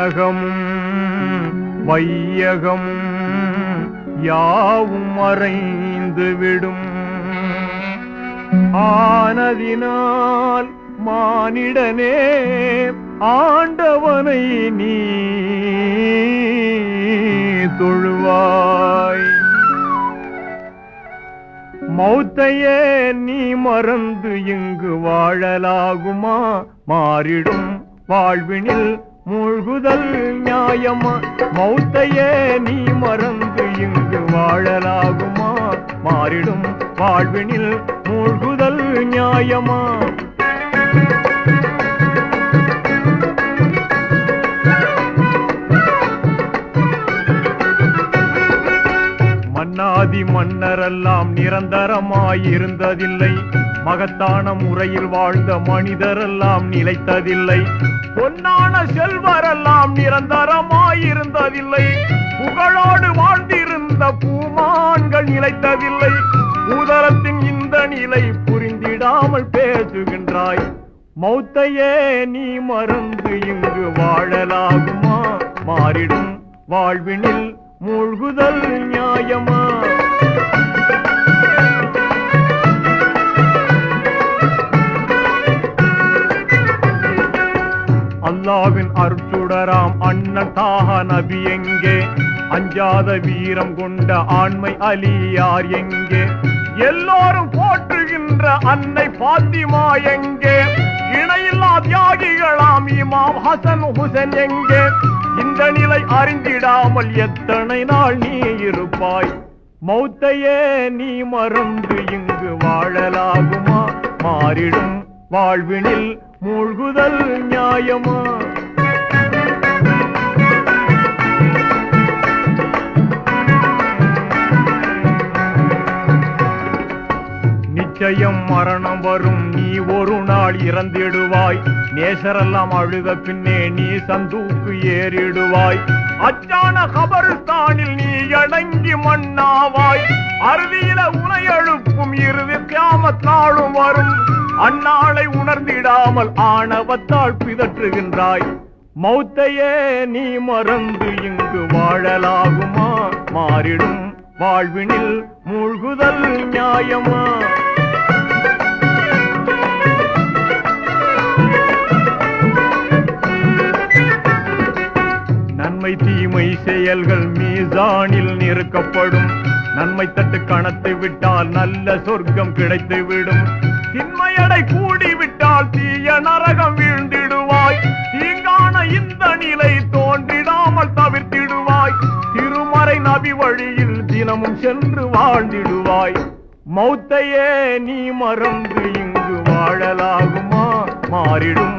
வானகமும் வையகமும் யாவும் மறைந்து விடும். ஆனதினால் மானிடனே ஆண்டவனை நீ தொழுவாய். மௌத்தையே நீ மறந்து இங்கு வாழலாகுமா? மாறிடும் வாழ்வினில் மூழ்குதல் நியாயமா? மௌத்தையே நீ மறந்து இங்கு வாழலாகுமா? மாறிடும் வாழ்வினில் மூழ்குதல் நியாயமா? மன்னாதி மன்னரெல்லாம் நிரந்தரமாயிருந்ததில்லை. மகத்தான முறையில் வாழ்ந்த மனிதரெல்லாம் நிலைத்ததில்லை. பொன்னான செல்வரெல்லாம் நிரந்தரமாயிருந்ததில்லை. புகழோடு வாழ்ந்திருந்த பூமான்கள் நிலைத்ததில்லை. உதரத்தின் இந்த நிலை புரிந்திடாமல் பேசுகின்றாய். மௌத்தையே நீ மறந்து இங்கு வாழலாகுமா? மாறிடும் வாழ்வினில் மூழ்குதல் நியாயமா? அல்லாவின் அருட்சுடராம் அண்ணன் தாஹ நபி எங்கே? அஞ்சாத வீரம் கொண்ட ஆண்மை அலியார் எங்கே? எல்லோரும் போற்றுகின்ற அன்னை பாத்திமா எங்கே? இணையில்லா தியாகிகளாம் இமாம் ஹசன் ஹுசன் எங்கே? இந்த நிலை அறிந்திடாமல் எத்தனை நாள் நீ இருப்பாய்? மௌத்தையே நீ மறந்து இங்கு வாழலாகுமா? மாறிடும் வாழ்வினில் மூழ்குதல் நியாயமா? நிச்சயம் மரணம் வரும், நீ ஒரு நாள் இறந்திடுவாய். நேசரெல்லாம் அழுத பின்னே நீ சந்தூக்கு ஏறிடுவாய். அச்சான கபருஸ்தானில் நீ அடங்கி மண்ணாவாய். அறுதியில உனை எழுப்பும் இறுதி கியாமத் நாளும் வரும். அந்நாளை உணர்ந்திடாமல் ஆணவத்தால் பிதற்றுகின்றாய். மௌத்தையே நீ மறந்து இங்கு வாழலாகுமா? மாறிடும் வாழ்வினில் மூழ்குதல் நியாயமா? நன்மை தீமை செயல்கள் மீசானில் நிறுக்கப்படும். நன்மை தட்டு கணத்தை விட்டால் நல்ல சொர்க்கம் கிடைத்துவிடும். திண்மையடை கூடிவிட்டால் தீய நரகம் வீழ்ந்திடுவாய். தீங்கான இந்த நிலை தோன்றிடாமல் தவிர்த்திடுவாய். திருமறை நபி வழியில் தினமும் சென்று வாழ்ந்திடுவாய். மௌத்தையே நீ மறந்து இங்கு வாழலாகுமா? மாறிடும்